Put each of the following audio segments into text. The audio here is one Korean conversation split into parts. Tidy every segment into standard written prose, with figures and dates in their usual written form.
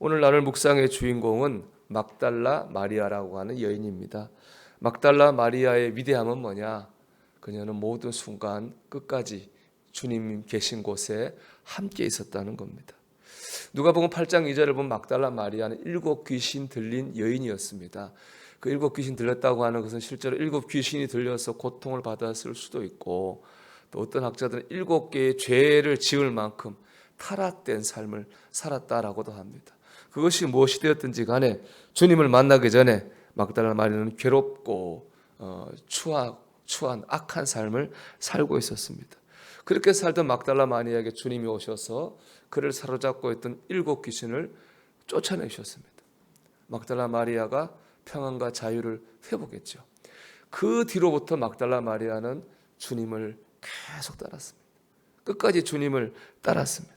오늘 나눌 묵상의 주인공은 막달라 마리아라고 하는 여인입니다. 막달라 마리아의 위대함은 뭐냐? 그녀는 모든 순간 끝까지 주님 계신 곳에 함께 있었다는 겁니다. 누가복음 8장 2절을 보면 막달라 마리아는 7 귀신 들린 여인이었습니다. 그 7 귀신 들렸다고 하는 것은 실제로 7 귀신이 들려서 고통을 받았을 수도 있고, 또 어떤 학자들은 7개의 죄를 지을 만큼 타락된 삶을 살았다라고도 합니다. 그것이 무엇이 되었든지 간에 주님을 만나기 전에 막달라 마리아는 괴롭고 추한 악한 삶을 살고 있었습니다. 그렇게 살던 막달라 마리아에게 주님이 오셔서 그를 사로잡고 있던 7 귀신을 쫓아내셨습니다. 막달라 마리아가 평안과 자유를 회복했죠. 그 뒤로부터 막달라 마리아는 주님을 계속 따랐습니다. 끝까지 주님을 따랐습니다.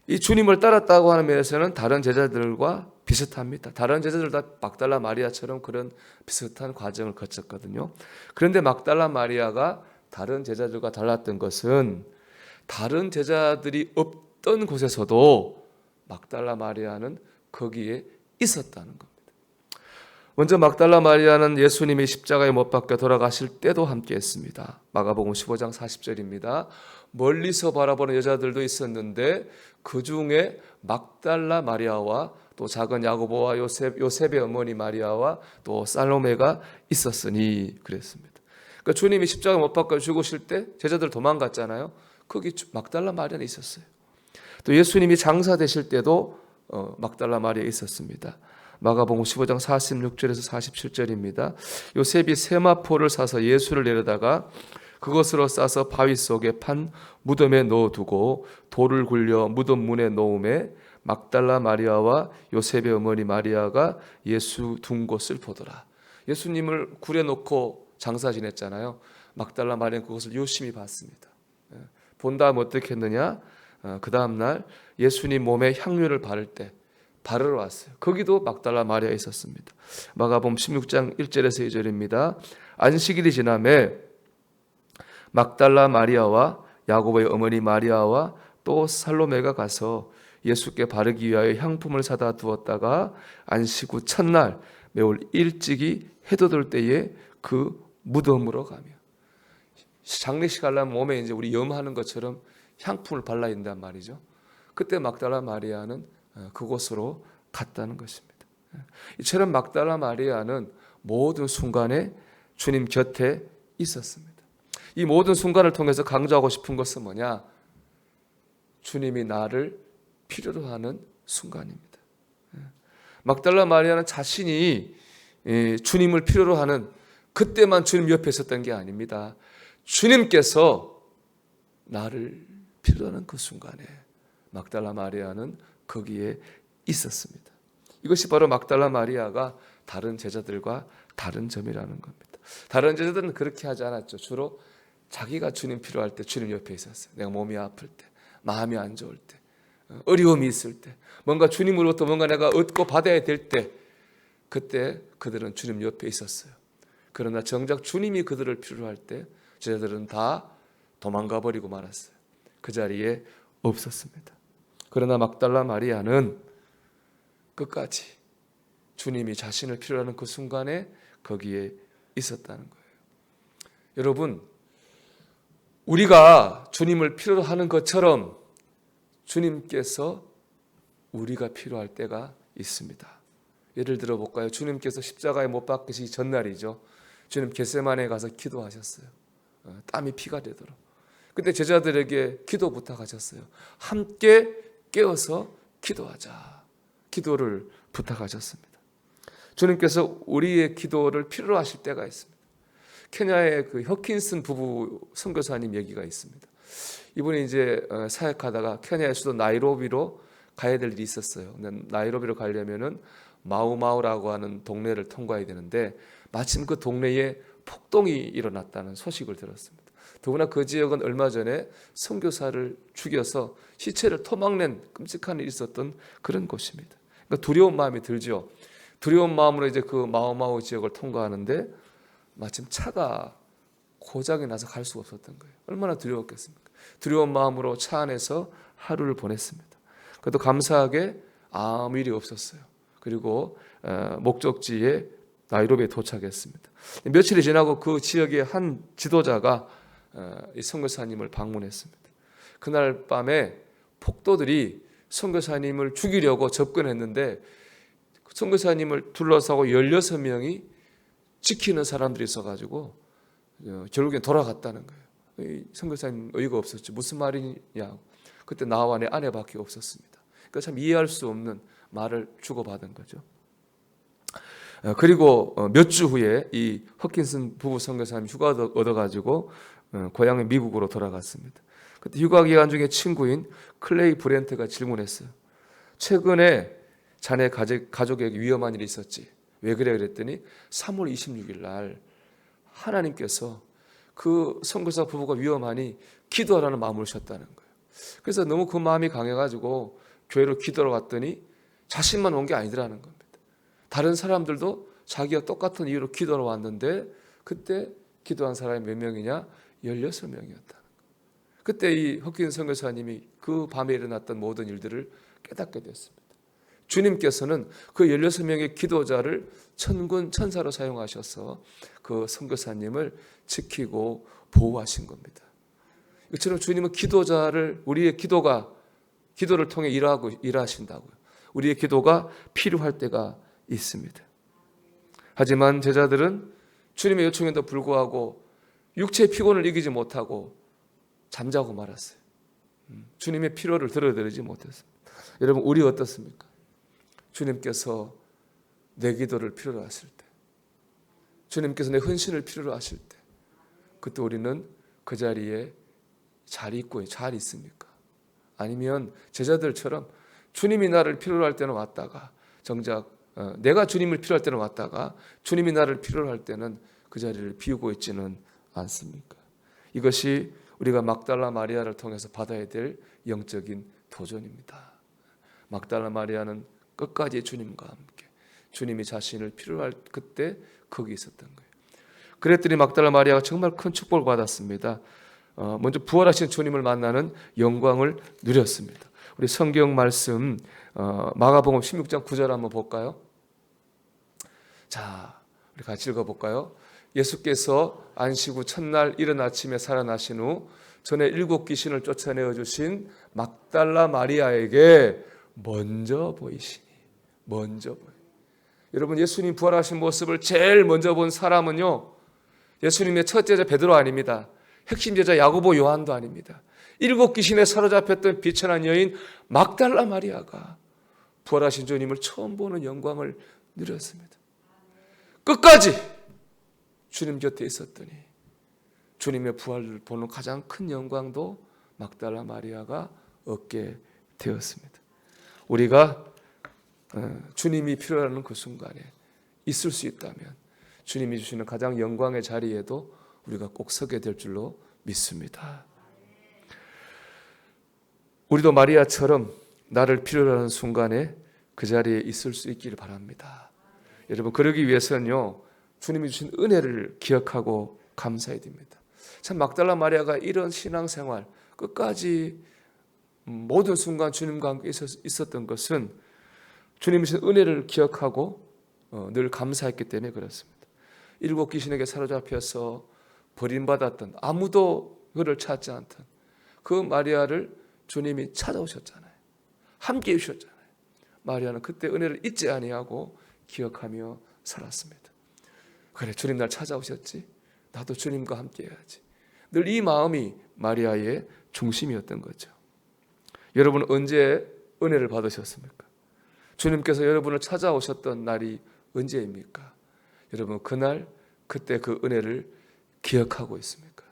이 주님을 따랐다고 하는 면에서는 다른 제자들과 비슷합니다. 다른 제자들 다 막달라 마리아처럼 그런 비슷한 과정을 거쳤거든요. 그런데 막달라 마리아가 다른 제자들과 달랐던 것은 다른 제자들이 없던 곳에서도 막달라 마리아는 거기에 있었다는 겁니다. 먼저 막달라 마리아는 예수님이 십자가에 못 박혀 돌아가실 때도 함께했습니다. 마가복음 15장 40절입니다. 멀리서 바라보는 여자들도 있었는데 그 중에 막달라 마리아와 또 작은 야고보와 요셉의 어머니 마리아와 또 살로메가 있었으니 그랬습니다. 그러니까 주님이 십자가에 못 박혀 죽으실 때 제자들 도망갔잖아요. 거기 막달라 마리아는 있었어요. 또 예수님이 장사 되실 때도 막달라 마리아 있었습니다. 마가복음 15장 46절에서 47절입니다. 요셉이 세마포를 사서 예수를 내려다가 그것으로 싸서 바위 속에 판 무덤에 넣어두고 돌을 굴려 무덤 문에 놓음에 막달라 마리아와 요셉의 어머니 마리아가 예수 둔 곳을 보더라. 예수님을 굴에 놓고 장사 지냈잖아요. 막달라 마리아는 그것을 유심히 봤습니다. 본 다음 어떻게 했느냐? 그 다음 날 예수님 몸에 향유를 바를 때 바르러 왔어요. 거기도 막달라 마리아 있었습니다. 마가복음 16장 1절에서 2절입니다. 안식일이 지나매 막달라 마리아와 야고보의 어머니 마리아와 또 살로메가 가서 예수께 바르기 위하여 향품을 사다 두었다가 안식 후 첫날 매우 일찍이 해돋을 때에 그 무덤으로 가며, 장례식 하려면 몸에 이제 우리 염하는 것처럼 향품을 발라야 된단 말이죠. 그때 막달라 마리아는 그곳으로 갔다는 것입니다. 이처럼 막달라 마리아는 모든 순간에 주님 곁에 있었습니다. 이 모든 순간을 통해서 강조하고 싶은 것은 뭐냐? 주님이 나를 필요로 하는 순간입니다. 막달라 마리아는 자신이 주님을 필요로 하는 그때만 주님 옆에 있었던 게 아닙니다. 주님께서 나를 필요로 하는 그 순간에 막달라 마리아는 거기에 있었습니다. 이것이 바로 막달라 마리아가 다른 제자들과 다른 점이라는 겁니다. 다른 제자들은 그렇게 하지 않았죠. 주로 자기가 주님 필요할 때 주님 옆에 있었어요. 내가 몸이 아플 때, 마음이 안 좋을 때, 어려움이 있을 때, 뭔가 주님으로부터 뭔가 내가 얻고 받아야 될 때, 그때 그들은 주님 옆에 있었어요. 그러나 정작 주님이 그들을 필요로 할 때 제자들은 다 도망가 버리고 말았어요. 그 자리에 없었습니다. 그러나 막달라 마리아는 끝까지 주님이 자신을 필요로 하는 그 순간에 거기에 있었다는 거예요. 여러분, 우리가 주님을 필요로 하는 것처럼 주님께서 우리가 필요할 때가 있습니다. 예를 들어 볼까요? 주님께서 십자가에 못 박히시기 전날이죠. 주님 겟세마네에 가서 기도하셨어요. 땀이 피가 되도록. 그때 제자들에게 기도 부탁하셨어요. 함께 깨어서 기도하자. 기도를 부탁하셨습니다. 주님께서 우리의 기도를 필요로 하실 때가 있습니다. 케냐의 그 허킨슨 부부 선교사님 얘기가 있습니다. 이분이 이제 사역하다가 케냐의 수도 나이로비로 가야 될 일이 있었어요. 근데 나이로비로 가려면은 마우마우라고 하는 동네를 통과해야 되는데 마침 그 동네에 폭동이 일어났다는 소식을 들었습니다. 더구나 그 지역은 얼마 전에 선교사를 죽여서 시체를 토막낸 끔찍한 일이 있었던 그런 곳입니다. 그러니까 두려운 마음이 들죠. 두려운 마음으로 이제 그 마우마우 지역을 통과하는데 마침 차가 고장이 나서 갈 수가 없었던 거예요. 얼마나 두려웠겠습니까? 두려운 마음으로 차 안에서 하루를 보냈습니다. 그래도 감사하게 아무 일이 없었어요. 그리고 목적지에 나이로비에 도착했습니다. 며칠이 지나고 그 지역의 한 지도자가 이 선교사님을 방문했습니다. 그날 밤에 폭도들이 선교사님을 죽이려고 접근했는데 선교사님을 둘러싸고 16명이 지키는 사람들이 있어가지고 결국엔 돌아갔다는 거예요. 선교사님 어이가 없었죠. 무슨 말이냐. 그때 나와 내 아내밖에 없었습니다. 그러니까 참 이해할 수 없는 말을 주고받은 거죠. 그리고 몇 주 후에 이 허킨슨 부부 선교사님 휴가 얻어가지고 고향의 미국으로 돌아갔습니다. 그때 휴가 기간 중에 친구인 클레이 브렌트가 질문했어요. 최근에 자네 가족에게 위험한 일이 있었지. 왜 그래? 그랬더니 3월 26일 날 하나님께서 그 선교사 부부가 위험하니 기도하라는 마음을 주셨다는 거예요. 그래서 너무 그 마음이 강해가지고 교회로 기도하러 왔더니 자신만 온 게 아니더라는 겁니다. 다른 사람들도 자기가 똑같은 이유로 기도하러 왔는데 그때 기도한 사람이 몇 명이냐? 16명이었다는 거예요. 그때 이 허킨 선교사님이 그 밤에 일어났던 모든 일들을 깨닫게 됐습니다. 주님께서는 그 16명의 기도자를 천군 천사로 사용하셔서 그 선교사님을 지키고 보호하신 겁니다. 이처럼 주님은 기도자를 우리의 기도를 통해 일하신다고요. 우리의 기도가 필요할 때가 있습니다. 하지만 제자들은 주님의 요청에도 불구하고 육체의 피곤을 이기지 못하고 잠자고 말았어요. 주님의 필요를 들어드리지 못했습니다. 여러분, 우리 어떻습니까? 주님께서 내 기도를 필요로 하실 때, 주님께서 내 헌신을 필요로 하실 때, 그때 우리는 그 자리에 잘 있습니까? 아니면 제자들처럼 주님이 나를 필요로 할 때는 왔다가 정작 내가 주님을 필요할 때는 왔다가 주님이 나를 필요로 할 때는 그 자리를 비우고 있지는 않습니까? 이것이 우리가 막달라 마리아를 통해서 받아야 될 영적인 도전입니다. 막달라 마리아는 끝까지 주님과 함께 주님이 자신을 필요로 할 그때 거기 있었던 거예요. 그랬더니 막달라 마리아가 정말 큰 축복을 받았습니다. 먼저 부활하신 주님을 만나는 영광을 누렸습니다. 우리 성경 말씀 마가복음 16장 9절 한번 볼까요? 자, 우리 같이 읽어볼까요? 예수께서 안식 후 첫날 이른 아침에 살아나신 후 전에 7 귀신을 쫓아내어 주신 막달라 마리아에게 먼저 보이시니. 여러분, 예수님 부활하신 모습을 제일 먼저 본 사람은요, 예수님의 첫 제자 베드로 아닙니다. 핵심 제자 야고보 요한도 아닙니다. 7 귀신에 사로잡혔던 비천한 여인 막달라 마리아가 부활하신 주님을 처음 보는 영광을 누렸습니다. 끝까지 주님 곁에 있었더니 주님의 부활을 보는 가장 큰 영광도 막달라 마리아가 얻게 되었습니다. 우리가 주님이 필요하는 그 순간에 있을 수 있다면 주님이 주시는 가장 영광의 자리에도 우리가 꼭 서게 될 줄로 믿습니다. 우리도 마리아처럼 나를 필요로 하는 순간에 그 자리에 있을 수 있기를 바랍니다. 여러분, 그러기 위해서는요, 주님이 주신 은혜를 기억하고 감사해야 됩니다. 참 막달라 마리아가 이런 신앙생활 끝까지 모든 순간 주님과 함께 있었던 것은 주님이 주신 은혜를 기억하고 늘 감사했기 때문에 그렇습니다. 7 귀신에게 사로잡혀서 버림받았던, 아무도 그를 찾지 않던 그 마리아를 주님이 찾아오셨잖아요. 함께 해주셨잖아요. 마리아는 그때 은혜를 잊지 아니하고 기억하며 살았습니다. 그래, 주님 날 찾아오셨지? 나도 주님과 함께 해야지. 늘 이 마음이 마리아의 중심이었던 거죠. 여러분은 언제 은혜를 받으셨습니까? 주님께서 여러분을 찾아오셨던 날이 언제입니까? 여러분, 그날 그때 그 은혜를 기억하고 있습니까?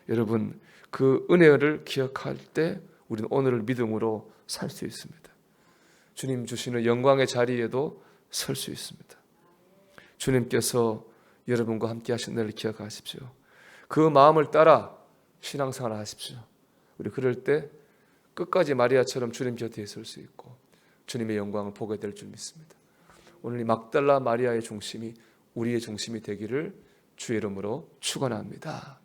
여러분, 그 은혜를 기억할 때 우리는 오늘을 믿음으로 살 수 있습니다. 주님 주시는 영광의 자리에도 설 수 있습니다. 주님께서 여러분과 함께 하신 날을 기억하십시오. 그 마음을 따라 신앙생활 하십시오. 우리 그럴 때 끝까지 마리아처럼 주님 곁에 있을 수 있고 주님의 영광을 보게 될 줄 믿습니다. 오늘 이 막달라 마리아의 중심이 우리의 중심이 되기를 주의 이름으로 축원합니다.